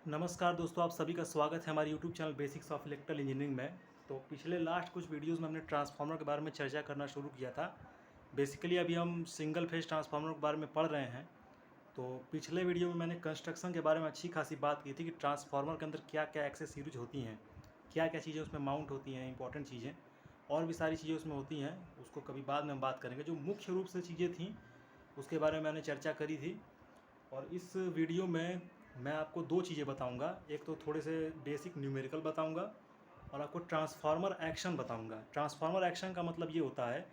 नमस्कार दोस्तों, आप सभी का स्वागत है हमारे YouTube channel basics of electrical engineering में। तो पिछले लास्ट कुछ वीडियोस में हमने ट्रांसफार्मर के बारे में चर्चा करना शुरू किया था। बेसिकली अभी हम सिंगल फेज ट्रांसफार्मर के बारे में पढ़ रहे हैं। तो पिछले वीडियो में मैंने कंस्ट्रक्शन के बारे में अच्छी खासी बात की थी कि ट्रांसफार्मर के अंदर क्या क्या एक्सेसरीज होती हैं, क्या क्या चीज़ें उसमें माउंट होती हैं, इंपॉर्टेंट चीज़ें और भी सारी चीज़ें उसमें होती हैं। उसको कभी बाद में हम बात करेंगे। जो मुख्य रूप से चीज़ें थीं उसके बारे में मैंने चर्चा करी थी। और इस वीडियो में मैं आपको दो चीज़ें बताऊंगा। एक तो थोड़े से बेसिक न्यूमेरिकल बताऊंगा और आपको ट्रांसफार्मर एक्शन बताऊंगा। ट्रांसफार्मर एक्शन का मतलब ये होता है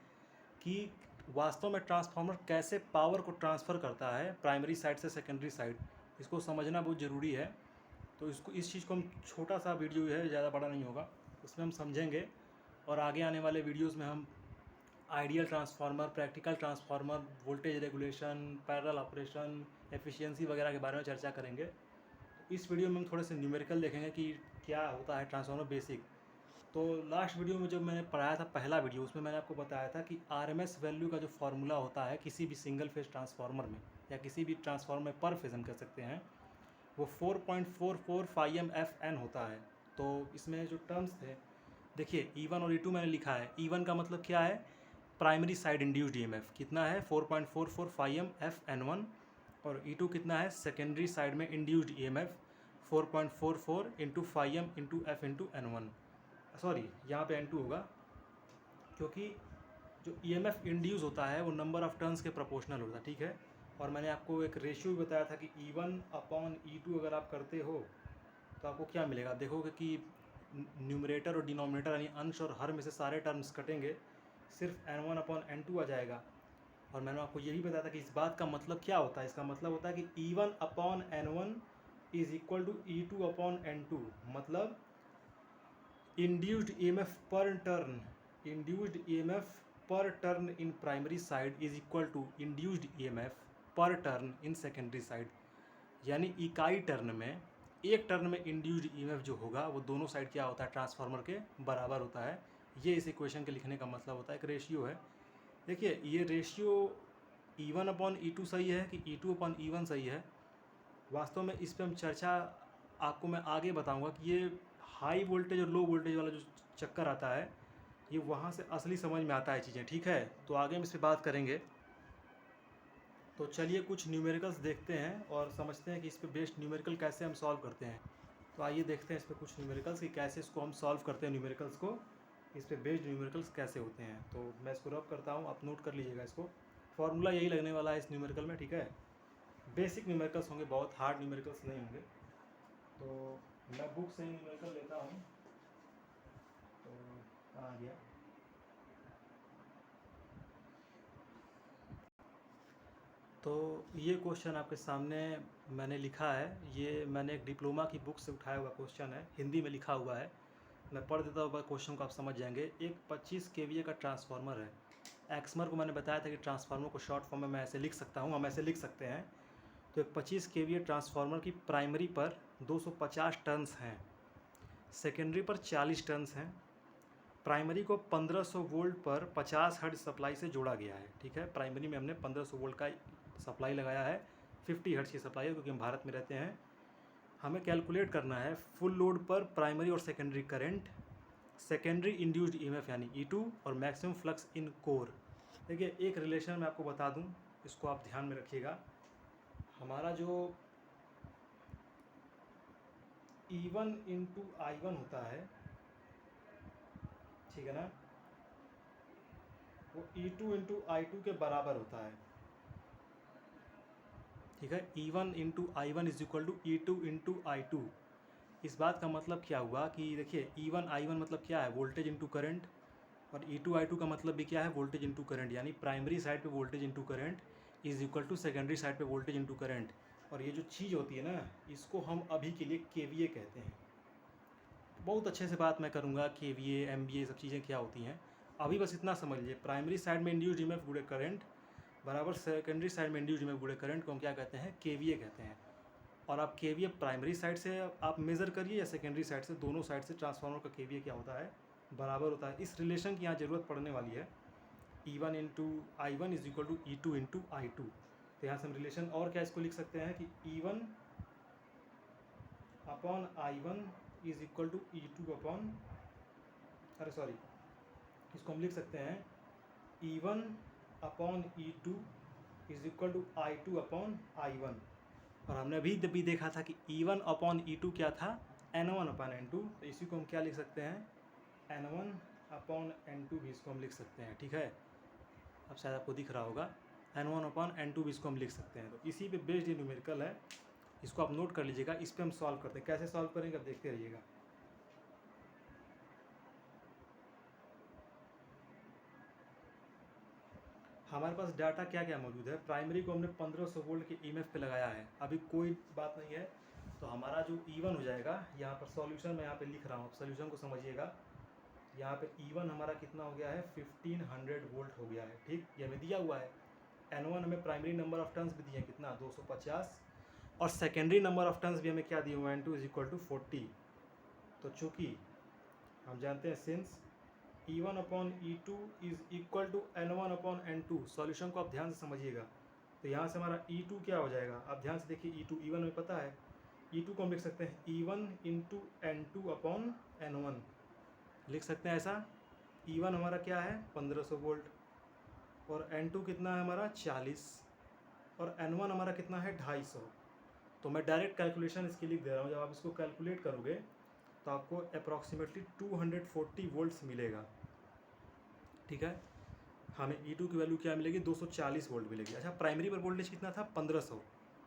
कि वास्तव में ट्रांसफार्मर कैसे पावर को ट्रांसफ़र करता है प्राइमरी साइड से सेकेंडरी साइड। इसको समझना बहुत ज़रूरी है। तो इस चीज़ को हम छोटा सा वीडियो है, ज़्यादा बड़ा नहीं होगा, उसमें हम समझेंगे। और आगे आने वाले वीडियोज़ में हम ideal transformer, practical transformer, voltage regulation, parallel operation, efficiency वगैरह के बारे में चर्चा करेंगे। इस वीडियो में हम थोड़े से न्यूमेरिकल देखेंगे कि क्या होता है ट्रांसफार्मर बेसिक। तो लास्ट वीडियो में जब मैंने पढ़ाया था पहला वीडियो, उसमें मैंने आपको बताया था कि आरएमएस वैल्यू का जो फार्मूला होता है किसी भी सिंगल फेज ट्रांसफार्मर में या किसी भी ट्रांसफार्मर में पर फेज हम कह सकते हैं, वो 4.44 होता है। तो इसमें जो टर्म्स थे, देखिए E1 और E2 मैंने लिखा है। E1 का मतलब क्या है? प्राइमरी साइड इंड्यूस्ड ईएमएफ कितना है? 4.44 और E2 कितना है? सेकेंडरी साइड में induced EMF 4.44 into five into F into N1। Sorry, यहाँ पे N2 होगा क्योंकि जो ईएमएफ इंड्यूस होता है वो नंबर ऑफ टर्न्स के प्रोपोर्शनल होता है, ठीक है। और मैंने आपको एक रेशियो भी बताया था कि E1 अपॉन E2 अगर आप करते हो तो आपको क्या मिलेगा। देखोगे कि न्यूमरेटर और डिनोमिनेटर यानी अंश और हर में से सारे टर्म्स कटेंगे, सिर्फ N1 अपॉन N2 आ जाएगा। और मैंने आपको ये भी बताया था कि इस बात का मतलब क्या होता है। इसका मतलब होता है कि E1 upon N1 is equal to E2 upon N2। मतलब induced EMF per turn, induced EMF per turn in primary side is equal to induced EMF per turn in secondary side. यानी इकाई टर्न में, एक turn में induced EMF जो होगा वो दोनों साइड क्या होता है, ट्रांसफार्मर के बराबर होता है। ये इस इक्वेशन के लिखने का मतलब होता है। एक रेशियो है। देखिए ये रेशियो E1 अपॉन E2 सही है कि E2 अपॉन E1 सही है, वास्तव में इस पर हम चर्चा आपको मैं आगे बताऊंगा कि ये हाई वोल्टेज और लो वोल्टेज वाला जो चक्कर आता है ये वहाँ से असली समझ में आता है चीज़ें, ठीक है। तो आगे हम इस पर बात करेंगे। तो चलिए कुछ न्यूमेरिकल्स देखते हैं और समझते हैं कि इस पर बेस्ड न्यूमेरिकल कैसे हम सॉल्व करते हैं। तो आइए देखते हैं इस पर कुछ न्यूमेरिकल्स कि कैसे इसको हम सॉल्व करते हैं, न्यूमेरिकल्स को, इस पर बेस्ड न्यूमेरिकल्स कैसे होते हैं। तो मैं इसको रब करता हूँ, आप नोट कर लीजिएगा इसको। फॉर्मूला यही लगने वाला है इस न्यूमेरिकल में, ठीक है। बेसिक न्यूमेरिकल्स होंगे, बहुत हार्ड न्यूमेरिकल्स नहीं होंगे। तो मैं बुक से ही न्यूमेरिकल लेता हूँ। तो कहाँ आ गया? तो ये क्वेश्चन आपके सामने मैंने लिखा है। ये मैंने एक डिप्लोमा की बुक से उठाया हुआ क्वेश्चन है, हिंदी में लिखा हुआ है। मैं पढ़ देता हूँ, क्वेश्चन को आप समझ जाएंगे। एक 25 केवीए का ट्रांसफार्मर है। एक्समर को मैंने बताया था कि ट्रांसफार्मर को शॉर्ट फॉर्म में मैं ऐसे लिख सकता हूँ, हम ऐसे लिख सकते हैं। तो एक 25 केवीए ट्रांसफार्मर की प्राइमरी पर 250 टर्न्स हैं, सेकेंडरी पर 40 टर्न्स हैं। प्राइमरी को 1500 वोल्ट पर 50 हर्ट्ज सप्लाई से जोड़ा गया है, ठीक है। प्राइमरी में हमने 1500 वोल्ट का सप्लाई लगाया है, 50 हर्ट्ज की सप्लाई है क्योंकि हम भारत में रहते हैं। हमें कैलकुलेट करना है फुल लोड पर प्राइमरी और secondary current, secondary induced EMF यानी E2 और मैक्सिमम फ्लक्स इन कोर। देखिए एक रिलेशन मैं आपको बता दूं, इसको आप ध्यान में रखिएगा। हमारा जो E1 इंटू I1 होता है, ठीक है ना, वो E2 इंटू I2 के बराबर होता है, ठीक है। E1 into I1 is equal to E2 into I2। इस बात का मतलब क्या हुआ कि देखिए E1 I1 मतलब क्या है, वोल्टेज इंटू करंट, और E2 I2 का मतलब भी क्या है, वोल्टेज इंटू करंट। यानी प्राइमरी साइड पे voltage into current is equal to secondary side पे वोल्टेज इंटू करंट। और ये जो चीज़ होती है ना, इसको हम अभी के लिए केवीए कहते हैं। बहुत अच्छे से बात मैं करूँगा केवीए एमवीए सब चीज़ें क्या होती हैं। अभी बस इतना समझ लीजिए, प्राइमरी साइड में इंड्यूस्ड ईएमएफ गुणे करंट बराबर सेकेंडरी साइड में इंड्यूस्ड ईएमएफ गुणे करंट को हम क्या कहते हैं, केवीए कहते हैं। और आप केवीए प्राइमरी साइड से आप मेज़र करिए या सेकेंडरी साइड से, दोनों साइड से ट्रांसफार्मर का केवीए क्या होता है, बराबर होता है। इस रिलेशन की यहाँ ज़रूरत पड़ने वाली है। E1 into I1 is equal to E2 into I2। तो यहाँ से हम रिलेशन और क्या इसको लिख सकते हैं कि E1 upon I1 is equal to E2 upon, अरे सॉरी, इसको हम लिख सकते हैं E1 upon E2 is equal to I2 upon I1। और हमने अभी देखा था कि E1 अपॉन E2 क्या था, N1 अपॉन N2, तो इसी को हम क्या लिख सकते हैं, N1 अपॉन N2 भी इसको हम लिख सकते हैं। ठीक है, अब शायद आपको दिख रहा होगा, N1 अपॉन N2 भी इसको हम लिख सकते हैं। तो इसी पे बेस्ड ये न्यूमेरिकल है, इसको आप नोट कर लीजिएगा। इस पे हम सॉल्व करते हैं, कैसे सॉल्व करेंगे आप देखते रहिएगा। हमारे पास डाटा क्या क्या मौजूद है, प्राइमरी को हमने 1500 वोल्ट के EMF पे लगाया है, अभी कोई बात नहीं है। तो हमारा जो E1 हो जाएगा, यहाँ पर सॉल्यूशन मैं यहाँ पे लिख रहा हूँ, सॉल्यूशन को समझिएगा। यहाँ पे E1 हमारा कितना हो गया है, 1500 वोल्ट हो गया है। ठीक, ये हमें दिया हुआ है। N1 हमें प्राइमरी नंबर ऑफ टर्न्स भी दिए हैं, कितना, 250, और सेकेंडरी नंबर ऑफ टर्न्स भी हमें क्या दिए हुए हैं, N2 इज इक्वल टू 40। तो चूँकि हम जानते हैं since E1 upon E2 is equal to N1 upon N2, solution को आप ध्यान से समझिएगा। तो यहाँ से हमारा E2 क्या हो जाएगा, आप ध्यान से देखिए, E2 E1 में पता है, E2 को हम लिख सकते हैं E1 into N2 upon N1, लिख सकते हैं ऐसा। E1 हमारा क्या है 1500 वोल्ट, और N2 कितना है हमारा 40, और N1 हमारा कितना है 250। तो मैं डायरेक्ट कैलकुलेशन इसकी लिख दे रहा हूँ, जब आप इसको कैलकुलेट करोगे तो आपको अप्रॉक्सीमेटली 240 वोल्ट्स मिलेगा। ठीक है, हमें E2 की वैल्यू क्या मिलेगी, 240 वोल्ट मिलेगी। अच्छा, प्राइमरी पर वोल्टेज कितना था 1500,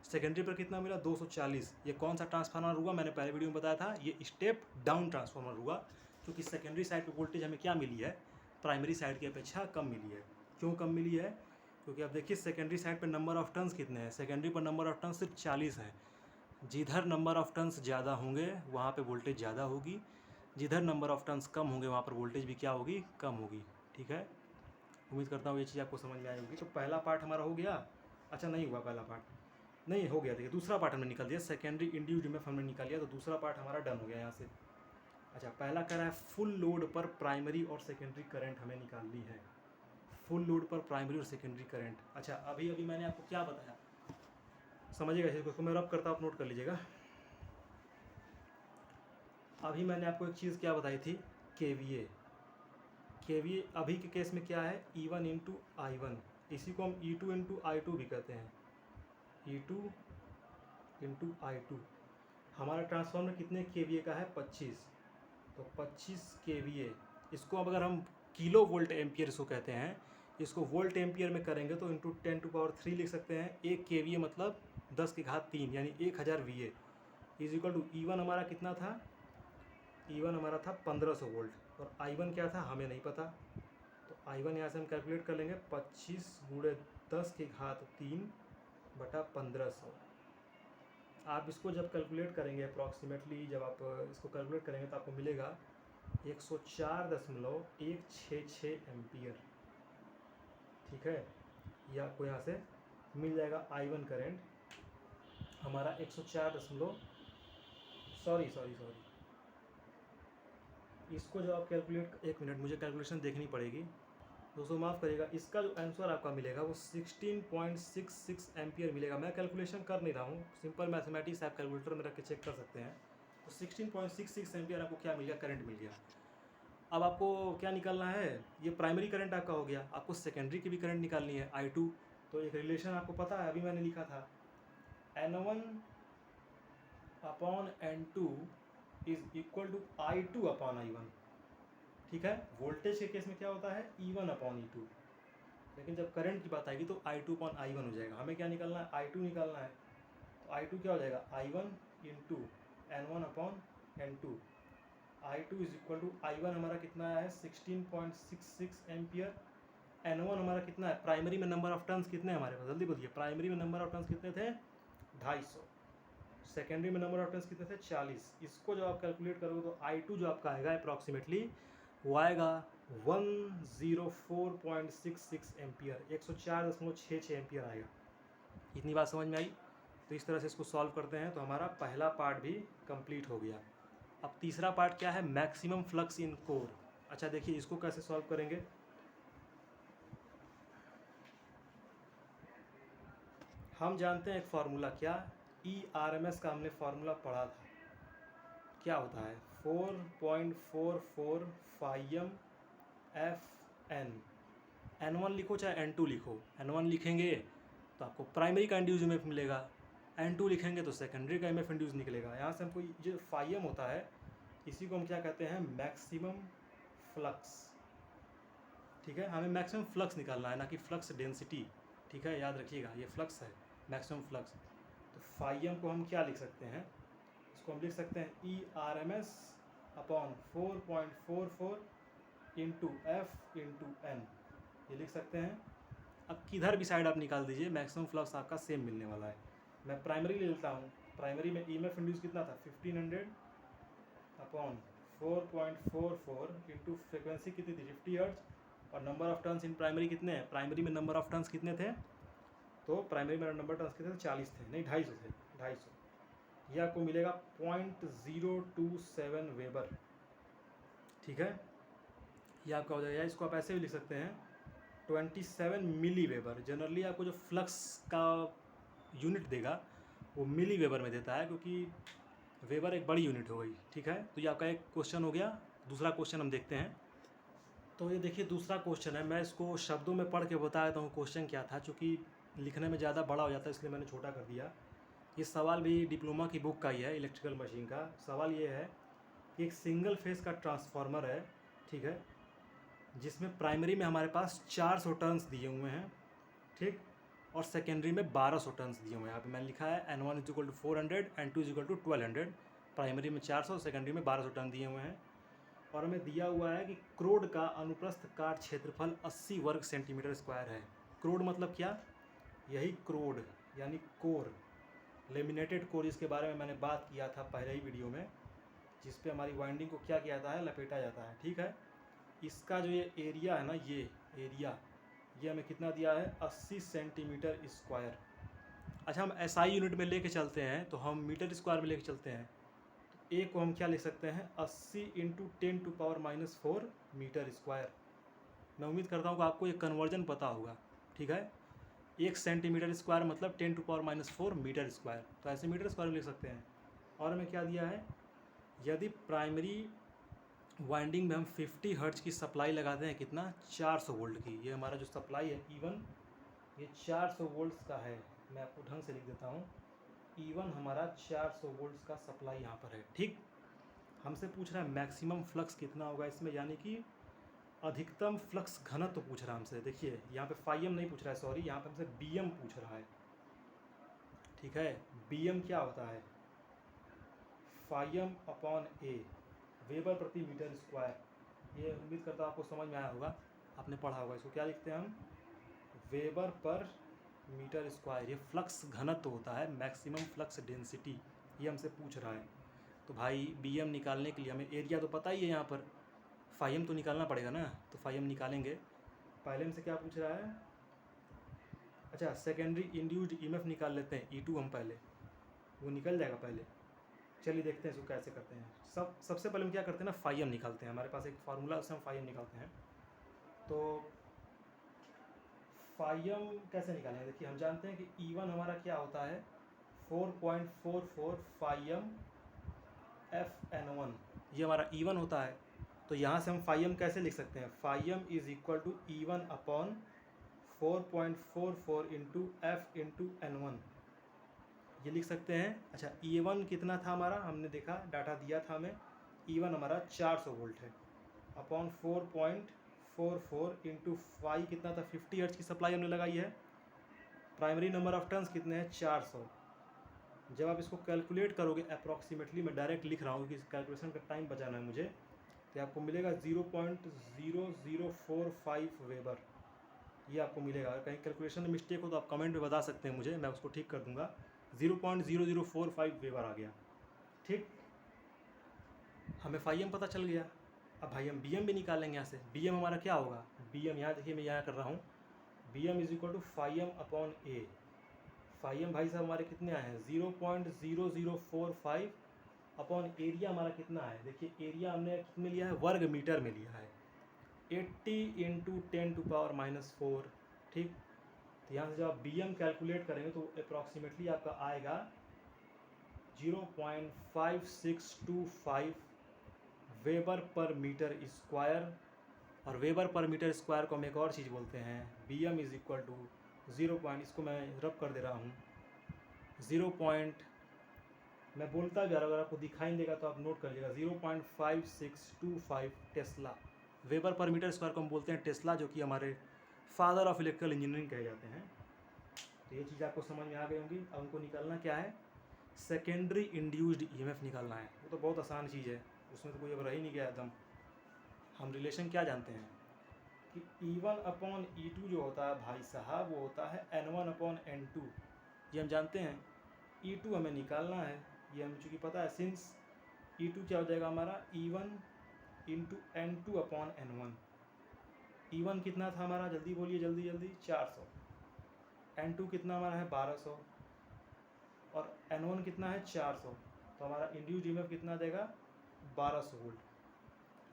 सेकेंडरी पर कितना मिला 240। ये कौन सा ट्रांसफार्मर हुआ, मैंने पहले वीडियो में बताया था, ये स्टेप डाउन ट्रांसफार्मर हुआ, क्योंकि सेकेंडरी साइड पर वोल्टेज हमें क्या मिली है, प्राइमरी साइड की अपेक्षा कम मिली है। क्यों कम मिली है, क्योंकि आप देखिए सेकेंडरी साइड पर नंबर ऑफ टर्न्स कितने हैं, सेकेंडरी पर नंबर ऑफ टर्न्स सिर्फ 40 है। जिधर नंबर ऑफ टर्न्स ज़्यादा होंगे वहाँ पे वोल्टेज ज़्यादा होगी, जिधर नंबर ऑफ टर्न्स कम होंगे वहाँ पर वोल्टेज भी क्या होगी, कम होगी। ठीक है, उम्मीद करता हूँ ये चीज़ आपको समझ में आई होगी। तो पहला पार्ट हमारा हो गया। अच्छा, नहीं हुआ पहला पार्ट, नहीं हो गया, देखिए दूसरा पार्ट हमने निकाल दिया, सेकेंडरी इंड्यूस्ड ईएमएफ हमने निकाल लिया, तो दूसरा पार्ट हमारा डन हो गया यहाँ से। अच्छा, पहला कह रहा है फुल लोड पर प्राइमरी और सेकेंडरी करंट हमें निकालनी है, फुल लोड पर प्राइमरी और सेकेंडरी करंट। अच्छा, अभी अभी मैंने आपको क्या बताया, समझिएगा इसको, मैं रब करता हूँ, आप नोट कर लीजिएगा। अभी मैंने आपको एक चीज़ क्या बताई थी, KVA। KVA अभी के केस में क्या है, E1 इंटू I1, इसी को हम E2 इंटू I2 भी कहते हैं, E2 इंटू I2। हमारा ट्रांसफार्मर कितने KVA का है, 25, तो 25 KVA। इसको अब अगर हम किलो वोल्ट एम्पियर इसको कहते हैं, इसको वोल्ट एम्पियर में करेंगे तो इंटू 10⁻³ लिख सकते हैं। 1 KVA मतलब 10⁻³ यानी 1000 VA is equal to E1 हमारा कितना था, E1 हमारा था 1500 वोल्ट, और I1 क्या था हमें नहीं पता, तो I1 यहाँ से हम कैलकुलेट कर लेंगे 25 गुणे 10⁻³ बटा 1500। आप इसको जब कैलकुलेट करेंगे अप्रॉक्सीमेटली, जब आप इसको कैलकुलेट करेंगे तो आपको मिलेगा 104.166 एम्पियर। ठीक है, ये आपको यहाँ से मिल जाएगा। I1 करेंट हमारा 104 सॉरी, इसको जो आप कैलकुलेट, एक मिनट मुझे कैलकुलेशन देखनी पड़ेगी दोस्तों, माफ़ करिएगा, इसका जो आंसर आपका मिलेगा वो 16.66 एम्पियर मिलेगा। मैं कैलकुलेशन कर नहीं रहा हूँ, सिंपल मैथमेटिक्स आप कैलकुलेटर में रख के चेक कर सकते हैं। तो 16.66 एम्पियर आपको क्या मिल गया, करंट मिल गया। अब आपको क्या निकालना है, ये प्राइमरी करंट आपका हो गया, आपको सेकेंडरी की भी करंट निकालनी है, I2। तो एक रिलेशन आपको पता है, अभी मैंने लिखा था, N1 upon N2 is equal to I2 upon I1। ठीक है, वोल्टेज के केस में क्या होता है, E1 अपॉन E2, लेकिन जब करंट की बात आएगी तो I2 अपॉन I1 हो जाएगा। हमें क्या निकालना है, I2 निकालना है, तो I2 क्या हो जाएगा, I1 into N1 upon N2। I2 is equal to I1 हमारा कितना है 16.66 एम्पियर, N1 हमारा कितना है, प्राइमरी में नंबर ऑफ टर्न्स कितने हैं हमारे पास, जल्दी बोलिए, प्राइमरी में नंबर ऑफ टर्न्स कितने थे 250, सेकेंडरी में नंबर ऑफ टर्न्स कितने थे 40। इसको जब आप कैलकुलेट करोगे तो I2 जो आपका आएगा अप्रॉक्सीमेटली वो आएगा 104.66 एम्पियर, 104.66 एम्पियर आएगा। इतनी बात समझ में आई। तो इस तरह से इसको सॉल्व करते हैं, तो हमारा पहला पार्ट भी कंप्लीट हो गया। अब तीसरा पार्ट क्या है, मैक्सिमम फ्लक्स इन कोर। अच्छा देखिए, इसको कैसे सॉल्व करेंगे, हम जानते हैं एक फार्मूला, क्या, ERMS का हमने फार्मूला पढ़ा था, क्या होता है 4.44 फाइम एफ N1 लिखो चाहे N2 लिखो। N1 लिखेंगे तो आपको प्राइमरी का इंड्यूस ईएमएफ मिलेगा, N2 लिखेंगे तो सेकेंडरी का ईएमएफ इंड्यूस निकलेगा। यहाँ से हमको जो फाइम होता है इसी को हम क्या कहते हैं, मैक्सिमम फ्लक्स। ठीक है, हमें मैक्सिमम फ्लक्स निकालना है, ना कि फ्लक्स डेंसिटी। ठीक है, याद रखिएगा ये फ्लक्स है, मैक्सिमम फ्लक्स। तो फाइम को हम क्या लिख सकते हैं, इसको हम लिख सकते हैं ERMS upon 4.44 into F into N, ये लिख सकते हैं। अब किधर भी साइड आप निकाल दीजिए मैक्सिमम फ्लक्स आपका सेम मिलने वाला है। मैं प्राइमरी ले लेता हूँ, प्राइमरी में ईएमएफ इंड्यूस कितना था 1500 अपॉन 4.44 इंटू फ्रिक्वेंसी कितनी थी 50 हर्ट्ज, और number of turns in primary कितने हैं, प्राइमरी में नंबर ऑफ टर्न्स कितने थे, तो प्राइमरी में नंबर टर्न्स कितने थे 40 थे, नहीं 250 थे, 250। यह आपको मिलेगा 0.027 वेबर। ठीक है, ये आपका हो जाएगा। इसको आप ऐसे भी लिख सकते हैं 27 मिली वेबर। जनरली आपको जो फ्लक्स का यूनिट देगा वो मिली वेबर में देता है, क्योंकि वेबर एक बड़ी यूनिट हो गई। ठीक है, तो ये आपका एक क्वेश्चन हो गया। दूसरा क्वेश्चन हम देखते हैं। तो ये देखिए दूसरा क्वेश्चन है, मैं इसको शब्दों में पढ़ के बता देता हूँ क्वेश्चन क्या था, चूँकि लिखने में ज़्यादा बड़ा हो जाता है इसलिए मैंने छोटा कर दिया। ये सवाल भी डिप्लोमा की बुक का ही है, इलेक्ट्रिकल मशीन का। सवाल ये है कि एक सिंगल फेस का ट्रांसफार्मर है, ठीक है, जिसमें प्राइमरी में हमारे पास 400 टर्न्स दिए हुए हैं, ठीक, और सेकेंडरी में 1200 टर्न्स दिए हुए हैं। यहाँ पे मैंने लिखा है N1 = 400, N2 = 1200। प्राइमरी में 400, सेकेंडरी में 1200 टर्न दिए हुए हैं। और हमें दिया हुआ है कि क्रोड का अनुप्रस्थ काट क्षेत्रफल 80 वर्ग सेंटीमीटर स्क्वायर है। क्रोड मतलब क्या, यही क्रोड यानी कोर, लेमिनेटेड कोर, इसके बारे में मैंने बात किया था पहले ही वीडियो में, जिस पे हमारी वाइंडिंग को क्या किया जाता है, लपेटा जाता है। ठीक है, इसका जो ये एरिया है ना, ये एरिया, ये हमें कितना दिया है 80 सेंटीमीटर स्क्वायर। अच्छा, हम SI यूनिट में लेके चलते हैं तो हम मीटर स्क्वायर में लेके चलते हैं। तो ए को हम क्या लिख सकते हैं 80 × 10⁻⁴ मीटर स्क्वायर। मैं उम्मीद करता हूँ कि आपको ये कन्वर्जन पता होगा। ठीक है, 1 सेंटीमीटर स्क्वायर मतलब 10⁻⁴ मीटर स्क्वायर, तो ऐसे मीटर स्क्वायर में लिख सकते हैं। और हमें क्या दिया है, यदि प्राइमरी वाइंडिंग में हम 50 हर्ट्ज की सप्लाई लगाते हैं, कितना 400 वोल्ट की, ये हमारा जो सप्लाई है E1 ये 400 वोल्ट्स का है। मैं आपको ढंग से लिख देता हूँ, E1 हमारा 400 वोल्ट्स का सप्लाई यहाँ पर है। ठीक, हमसे पूछ रहा है मैक्सिमम फ्लक्स कितना होगा इसमें, यानी कि अधिकतम फ्लक्स घनत्व तो पूछ रहा है हमसे। देखिए यहाँ पे फाइम नहीं पूछ रहा है, सॉरी, यहाँ पे हमसे BM पूछ रहा है। ठीक है, BM क्या होता है, फाइम अपॉन ए, वेबर प्रति मीटर स्क्वायर। ये उम्मीद करता हूँ आपको समझ में आया होगा, आपने पढ़ा होगा। इसको क्या लिखते हैं हम, वेबर पर मीटर स्क्वायर। ये फ्लक्स घनत्व होता है, मैक्सिमम फ्लक्स डेंसिटी, ये हमसे पूछ रहा है। तो भाई BM निकालने के लिए हमें एरिया तो पता ही है, यहाँ पर फाइम तो निकालना पड़ेगा ना, तो फाइम निकालेंगे। पहले हमसे क्या पूछ रहा है, अच्छा सेकेंडरी इंड्यूस्ड ईएमएफ निकाल लेते हैं, E2 हम पहले, वो निकल जाएगा पहले। चलिए देखते हैं इसको कैसे करते हैं। सबसे पहले हम क्या करते हैं ना, फाइम निकालते हैं। हमारे पास एक फार्मूला, उससे हम फाइम निकालते हैं। तो फाइम कैसे निकालेंगे, देखिए हम जानते हैं कि E1 हमारा क्या होता है 4.44 फाइम FN1, ये हमारा E1 होता है। तो यहाँ से हम फाइम कैसे लिख सकते हैं, फाइम = E1 upon 4.44 into F into N1, ये लिख सकते हैं। अच्छा, E1 कितना था हमारा, हमने देखा डाटा दिया था हमें, E1 हमारा 400 वोल्ट है, अपॉन 4.44 इंटू फाई कितना था 50 हर्ट्ज की सप्लाई हमने लगाई है। प्राइमरी नंबर ऑफ टर्न्स कितने हैं 400। जब आप इसको कैलकुलेट करोगे अप्रॉक्सीमेटली, मैं डायरेक्ट लिख रहा हूँ कि इस कैलकुलेशन का टाइम बचाना है मुझे, तो आपको मिलेगा 0.0045 वेबर, ये आपको मिलेगा। अगर कहीं कैलकुलेशन में मिस्टेक हो तो आप कमेंट में बता सकते हैं मुझे, मैं उसको ठीक कर दूंगा। 0.0045 वेबर आ गया। ठीक, हमें फाइम पता चल गया। अब भाई हम BM भी निकालेंगे यहाँ से। BM हमारा क्या होगा, BM यहाँ देखिए मैं यहाँ कर रहा हूँ, BM = फाइम अपॉन ए। फाइम भाई साहब हमारे कितने आए हैं 0.0045 अपॉन एरिया हमारा कितना है, देखिए एरिया हमने कितने लिया है, वर्ग मीटर में लिया है, 80 × 10⁻⁴। ठीक, तो यहाँ से जब आप BM कैलकुलेट करेंगे तो अप्रॉक्सीमेटली आपका आएगा 0.5625 वेबर पर मीटर स्क्वायर। और वेबर पर मीटर स्क्वायर को हम एक और चीज़ बोलते हैं, B M is equal to 0. इसको मैं रब कर दे रहा हूँ 0. मैं बोलता जा रहा हूँ, अगर आपको दिखाई नहीं देगा तो आप नोट कर लीजिएगा 0.5625 tesla. Weber per metre square को हम बोलते हैं टेस्ला, जो कि हमारे फादर ऑफ इलेक्ट्रिकल इंजीनियरिंग कहे जाते हैं। तो ये चीज़ आपको समझ में आ गई होंगी। अब हमको निकालना क्या है, सेकेंडरी इंड्यूस्ड ईएमएफ निकालना है। वो तो बहुत आसान चीज़ है, उसमें तो कोई अब रह ही नहीं गया एकदम। हम रिलेशन क्या जानते हैं कि E1/E2 जो होता है भाई साहब, वो होता है N1/N2। ये हम जानते हैं। E2 हमें निकालना है, ये हम चूँकि पता है। सिंस E2 क्या हो जाएगा हमारा, E1 इंटू N2/N1। E1 कितना था हमारा, जल्दी बोलिए, जल्दी जल्दी, 400। N2 कितना हमारा है, 1200। और N1 कितना है, 400। तो हमारा इंड्यूस्ड ईएमएफ कितना देगा, 1200 वोल्ट।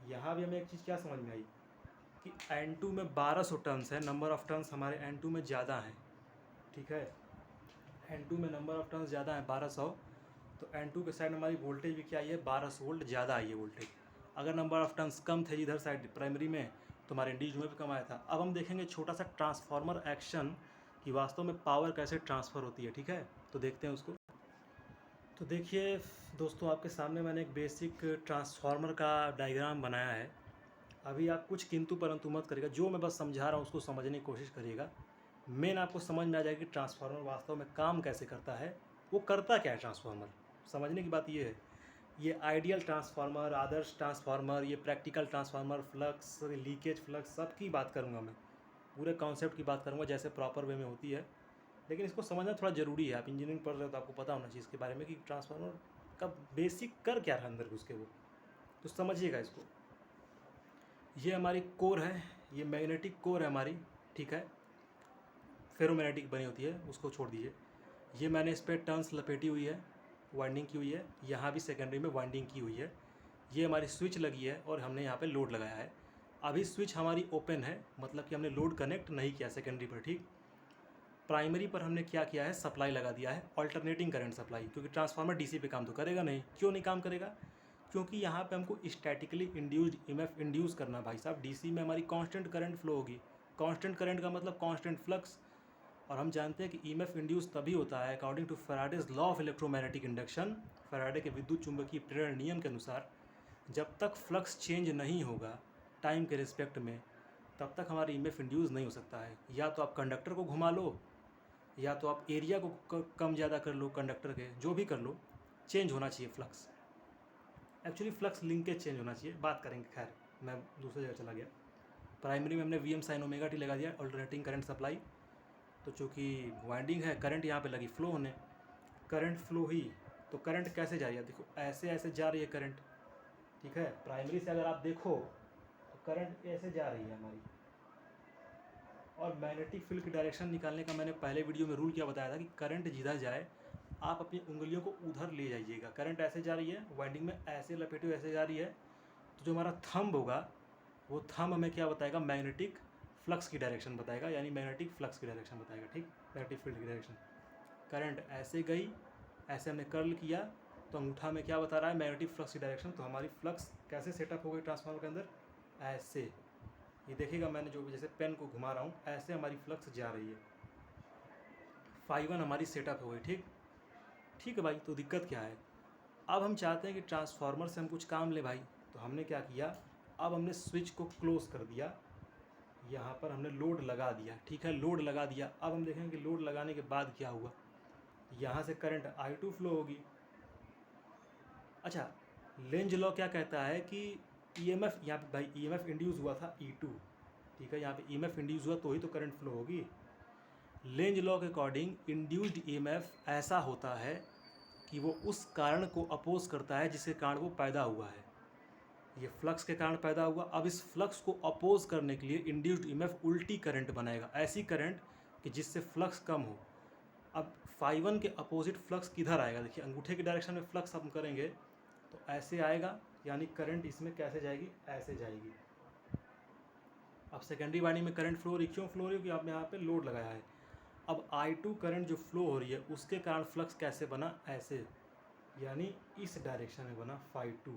यहाँ भी हमें एक चीज़ क्या समझ में आई कि N2 में 1200 टर्न्स है, नंबर ऑफ़ टर्न्स हमारे N2 में ज़्यादा हैं, ठीक है। N2 में नंबर ऑफ़ टर्न्स ज़्यादा है 1200, तो N2 के साइड में हमारी वोल्टेज भी क्या आई है, 1200 वोल्ट ज़्यादा आई है वोल्टेज। अगर नंबर ऑफ़ टर्न्स कम थे इधर साइड प्राइमरी में, तो हमारे इंड्यूस्ड में भी कम आया था। अब हम देखेंगे छोटा सा ट्रांसफार्मर एक्शन कि वास्तव में पावर कैसे ट्रांसफ़र होती है, ठीक है। तो देखते हैं उसको। तो देखिए दोस्तों, आपके सामने मैंने एक बेसिक ट्रांसफार्मर का डायग्राम बनाया है। अभी आप कुछ किंतु परंतु मत करिएगा, जो मैं बस समझा रहा हूँ उसको समझने की कोशिश करिएगा। मेन आपको समझ में आ जाएगा कि ट्रांसफार्मर वास्तव में काम कैसे करता है, वो करता क्या है ट्रांसफार्मर। समझने की बात ये है, ये आइडियल ट्रांसफार्मर, आदर्श ट्रांसफार्मर, ये practical transformer, flux, leakage flux, सब की बात करूँगा मैं, पूरे कॉन्सेप्ट की बात करूँगा जैसे प्रॉपर वे में होती है। लेकिन इसको समझना थोड़ा ज़रूरी है। आप इंजीनियरिंग पढ़ रहे हो तो आपको पता होना चाहिए इसके बारे में कि ट्रांसफार्मर का बेसिक कर क्या रहा है अंदर घुस के, वो तो समझिएगा इसको। ये हमारी कोर है, ये मैग्नेटिक कोर है हमारी, ठीक है। फेरोमैग्नेटिक बनी होती है, उसको छोड़ दीजिए। ये मैंने इस पर टर्न्स लपेटी हुई है, वाइंडिंग की हुई है, यहाँ भी सेकेंडरी में वाइंडिंग की हुई है। ये हमारी स्विच लगी है और हमने यहाँ पे लोड लगाया है। अभी स्विच हमारी ओपन है, मतलब कि हमने लोड कनेक्ट नहीं किया सेकेंडरी पर, ठीक। प्राइमरी पर हमने क्या किया है, सप्लाई लगा दिया है, अल्टरनेटिंग करंट सप्लाई, क्योंकि ट्रांसफार्मर डीसी पे काम तो करेगा नहीं। क्यों नहीं काम करेगा, क्योंकि यहाँ पे हमको स्टैटिकली इंड्यूस्ड ईएमएफ इंड्यूस करना भाई साहब। डीसी में हमारी कांस्टेंट करंट फ्लो होगी। कांस्टेंट करंट का मतलब कांस्टेंट फ्लक्स। और हम जानते हैं कि ईएमएफ इंड्यूस तभी होता है according to Faraday's law of electromagnetic induction, Faraday के विद्युत चुंबकीय प्रेरण नियम के अनुसार जब तक फ्लक्स चेंज नहीं होगा टाइम के रिस्पेक्ट में, तब तक हमारी ईएमएफ इंड्यूस नहीं हो सकता है। या तो आप कंडक्टर को घुमा लो, या तो आप एरिया को कम ज़्यादा कर लो, कंडक्टर के जो भी कर लो, चेंज होना चाहिए flux. Actually flux linkage change होना चाहिए, बात करेंगे, खैर मैं दूसरी जगह चला गया। प्राइमरी में हमने V M sine omega T लगा दिया, अल्टरनेटिंग करंट सप्लाई। तो चूँकि वाइंडिंग है, करंट यहाँ पे लगी फ्लो होने, करंट फ्लो हुई, तो करंट कैसे जा रही है, देखो ऐसे ऐसे जा रही है करंट, ठीक है। प्राइमरी से अगर आप देखो तो करंट ऐसे जा रही है हमारी। और मैग्नेटिक फील्ड की डायरेक्शन निकालने का मैंने पहले वीडियो में रूल क्या बताया था कि करंट जिधर जाए आप अपनी उंगलियों को उधर ले जाइएगा। करंट ऐसे जा रही है, वाइंडिंग में ऐसे लपेटे ऐसे जा रही है, तो जो हमारा थंब होगा वो थंब हमें क्या बताएगा, मैग्नेटिक फ्लक्स की डायरेक्शन बताएगा, यानी मैग्नेटिक फ्लक्स की डायरेक्शन बताएगा, ठीक, मैग्नेटिक फील्ड की डायरेक्शन। करंट ऐसे गई, ऐसे हमने कर्ल किया, तो अंगूठा में क्या बता रहा है, मैग्नेटिक फ्लक्स की डायरेक्शन। तो हमारी फ्लक्स कैसे सेटअप हो गई ट्रांसफार्मर के अंदर, ऐसे। ये देखिएगा मैंने जो जैसे पेन को घुमा रहा हूँ, ऐसे हमारी फ्लक्स जा रही है। फ़ाई 1 हमारी सेटअप हो गई, ठीक, ठीक है भाई। तो दिक्कत क्या है, अब हम चाहते हैं कि ट्रांसफार्मर से हम कुछ काम ले भाई। तो हमने क्या किया, अब हमने स्विच को क्लोज़ कर दिया, यहाँ पर हमने लोड लगा दिया, ठीक है, लोड लगा दिया। अब हम देखेंगे कि लोड लगाने के बाद क्या हुआ, यहाँ से करंट I2 फ्लो होगी। अच्छा, लेंज लॉ क्या कहता है कि ईएमएफ, यहाँ पे भाई ईएमएफ इंड्यूस हुआ था E2, ठीक है, यहाँ पे ईएमएफ इंड्यूस हुआ तो ही तो करंट फ्लो होगी। लेंज लॉ के अकॉर्डिंग इंड्यूस्ड ईएमएफ ऐसा होता है कि वो उस कारण को अपोज करता है जिसके कारण वो पैदा हुआ है। ये फ्लक्स के कारण पैदा हुआ। अब इस फ्लक्स को अपोज करने के लिए इंड्यूस्ड ईएमएफ उल्टी करंट बनाएगा, ऐसी करंट कि जिससे फ्लक्स कम हो। अब फ़ाई 1 के अपोजिट फ्लक्स किधर आएगा, देखिए अंगूठे की डायरेक्शन में फ्लक्स हम करेंगे तो ऐसे आएगा, यानी करंट इसमें कैसे जाएगी, ऐसे जाएगी। अब सेकेंडरी वाइंडिंग में करंट फ्लो हो रही, क्यों फ्लो हो रही है, क्योंकि आपने यहाँ पे लोड लगाया है। अब I2 करंट जो फ्लो हो रही है उसके कारण फ्लक्स कैसे बना, ऐसे। यानी इस डायरेक्शन में बना φ2,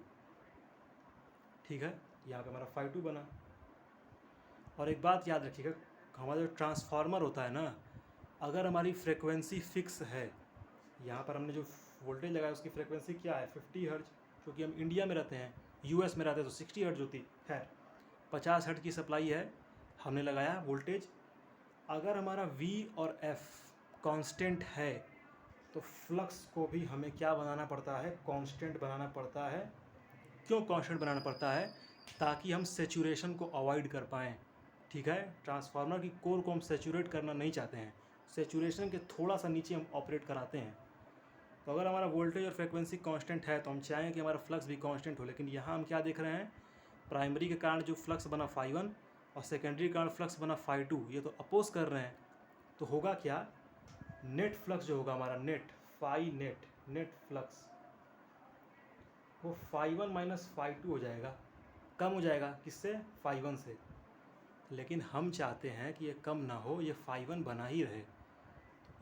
ठीक है। यहाँ पे हमारा φ2 बना। और एक बात याद रखिएगा, हमारा जो ट्रांसफार्मर होता है ना, अगर हमारी फ्रिक्वेंसी फिक्स है, यहाँ पर हमने जो वोल्टेज लगाया उसकी फ्रिक्वेंसी क्या है 50 हर्ट्ज, क्योंकि हम इंडिया में रहते हैं, यूएस में रहते हैं तो 60 हर्ट्ज होती है। 50 हर्ट्ज की सप्लाई है, हमने लगाया वोल्टेज। अगर हमारा V और F कांस्टेंट है तो फ्लक्स को भी हमें क्या बनाना पड़ता है, कांस्टेंट बनाना पड़ता है। क्यों कांस्टेंट बनाना पड़ता है? ताकि हम सेचुरेशन को अवॉइड कर पाएँ, ठीक है। ट्रांसफार्मर की कोर को हम सेचुरेट करना नहीं चाहते हैं, सेचुरेशन के थोड़ा सा नीचे हम ऑपरेट कराते हैं। तो अगर हमारा वोल्टेज और फ्रिक्वेंसी कांस्टेंट है तो हम चाहेंगे कि हमारा फ्लक्स भी कांस्टेंट हो, लेकिन यहाँ हम क्या देख रहे हैं, प्राइमरी के कारण जो फ्लक्स बना φ1 और सेकेंडरी के कारण फ्लक्स बना φ2, ये तो अपोज कर रहे हैं। तो होगा क्या, नेट फ्लक्स जो होगा हमारा नेट फ्लक्स वो φ1 माइनस φ2 हो जाएगा, कम हो जाएगा। किससे? φ1 से। लेकिन हम चाहते हैं कि ये कम ना हो, ये φ1 बना ही रहे।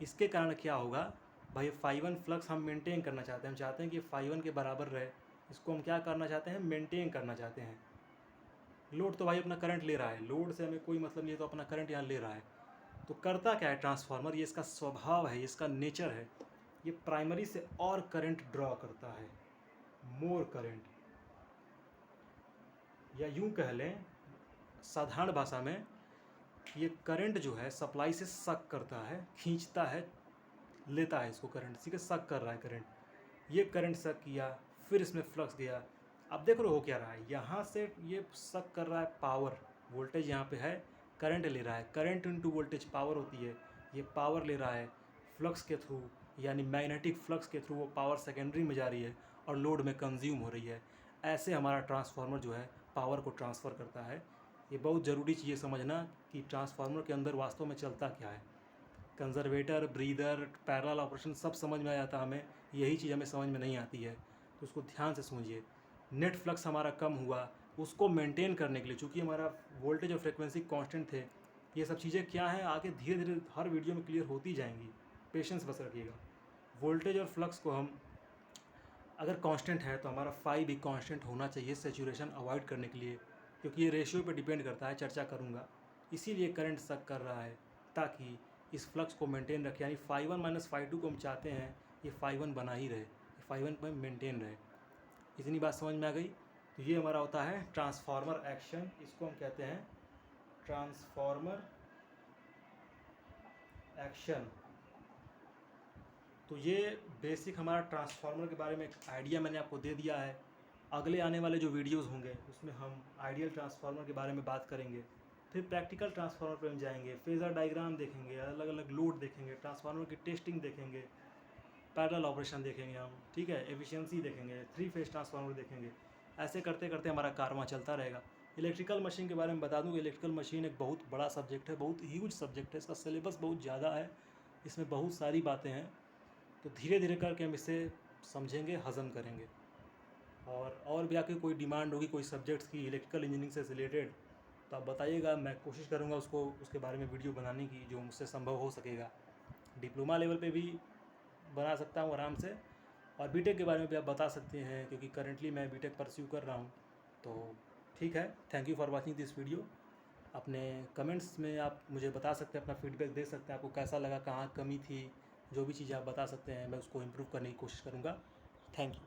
इसके कारण क्या होगा भाई, φ1 फ्लक्स हम मेंटेन करना चाहते हैं, हम चाहते हैं कि φ1 के बराबर रहे। इसको हम क्या करना चाहते हैं, मेंटेन करना चाहते हैं। लोड तो भाई अपना करंट ले रहा है, लोड से हमें कोई मतलब नहीं है, तो अपना करंट यहाँ ले रहा है। तो करता क्या है ट्रांसफार्मर, ये इसका स्वभाव है, इसका नेचर है, ये प्राइमरी से और करंट ड्रॉ करता है, मोर करंट। या यूं कह लें साधारण भाषा में, ये करंट जो है सप्लाई से सक करता है, खींचता है, लेता है इसको करंट, इसी के सक कर रहा है करंट। ये करंट सक किया, फिर इसमें फ्लक्स गया। अब देख लो हो क्या रहा है, यहाँ से ये सक कर रहा है पावर, वोल्टेज यहाँ पे है, करंट ले रहा है, करंट इनटू वोल्टेज पावर होती है, ये पावर ले रहा है फ्लक्स के थ्रू, यानी मैग्नेटिक फ्लक्स के थ्रू वो पावर सेकेंडरी में जा रही है और लोड में कंज्यूम हो रही है। ऐसे हमारा ट्रांसफार्मर जो है पावर को ट्रांसफ़र करता है। ये बहुत ज़रूरी चीज़ समझना कि ट्रांसफार्मर के अंदर वास्तव में चलता क्या है। कंजर्वेटर, ब्रीदर, पैरेलल ऑपरेशन सब समझ में आ जाता, हमें यही चीज़ हमें समझ में नहीं आती है, तो उसको ध्यान से समझिए। नेट फ्लक्स हमारा कम हुआ, उसको मेंटेन करने के लिए, चूँकि हमारा वोल्टेज और फ्रिक्वेंसी कांस्टेंट थे, ये सब चीज़ें क्या हैं आगे धीरे धीरे हर वीडियो में क्लियर होती जाएंगी, पेशेंस बस रखिएगा। वोल्टेज और फ्लक्स को हम अगर कांस्टेंट है तो हमारा फाई भी कांस्टेंट होना चाहिए सेचुरेशन अवॉइड करने के लिए, क्योंकि ये रेशियो पे डिपेंड करता है, चर्चा करूँगा। इसीलिए करंट सक कर रहा है ताकि इस फ्लक्स को मेंटेन रखे, यानी φ1 माइनस φ2 को हम चाहते हैं ये φ1 बना ही रहे, φ1 में मेंटेन रहे। इतनी बात समझ में आ गई। तो ये हमारा होता है ट्रांसफार्मर एक्शन, इसको हम कहते हैं ट्रांसफार्मर एक्शन। तो ये बेसिक हमारा ट्रांसफार्मर के बारे में एक आइडिया मैंने आपको दे दिया है। अगले आने वाले जो वीडियोस होंगे उसमें हम आइडियल ट्रांसफार्मर के बारे में बात करेंगे, फिर प्रैक्टिकल ट्रांसफार्मर पर हम जाएंगे, फेज़र डायग्राम देखेंगे, अलग अलग लोड देखेंगे, ट्रांसफार्मर की टेस्टिंग देखेंगे, पैरेलल ऑपरेशन देखेंगे हम, ठीक है, एफिशिएंसी देखेंगे, 3 फेज ट्रांसफार्मर देखेंगे। ऐसे करते करते हमारा कारवां चलता रहेगा। इलेक्ट्रिकल मशीन के बारे में बता दूँ कि इलेक्ट्रिकल मशीन एक बहुत बड़ा सब्जेक्ट है, बहुत ह्यूज सब्जेक्ट है, इसका सिलेबस बहुत ज़्यादा है, इसमें बहुत सारी बातें हैं। तो धीरे धीरे करके हम इसे समझेंगे, हज़म करेंगे। और भी आके कोई डिमांड होगी कोई सब्जेक्ट्स की इलेक्ट्रिकल इंजीनियरिंग से रिलेटेड, तो आप बताइएगा, मैं कोशिश करूँगा उसके बारे में वीडियो बनाने की, जो मुझसे संभव हो सकेगा। डिप्लोमा लेवल पे भी बना सकता हूँ आराम से, और बीटेक के बारे में भी आप बता सकते हैं, क्योंकि करंटली मैं बीटेक परस्यू कर रहा हूँ। तो ठीक है, thank you for watching this video. अपने कमेंट्स में आप मुझे बता सकते हैं, अपना फीडबैक दे सकते हैं, आपको कैसा लगा, कहाँ कमी थी, जो भी चीज़ें आप बता सकते हैं, मैं उसको इम्प्रूव करने की कोशिश करूँगा। Thank you.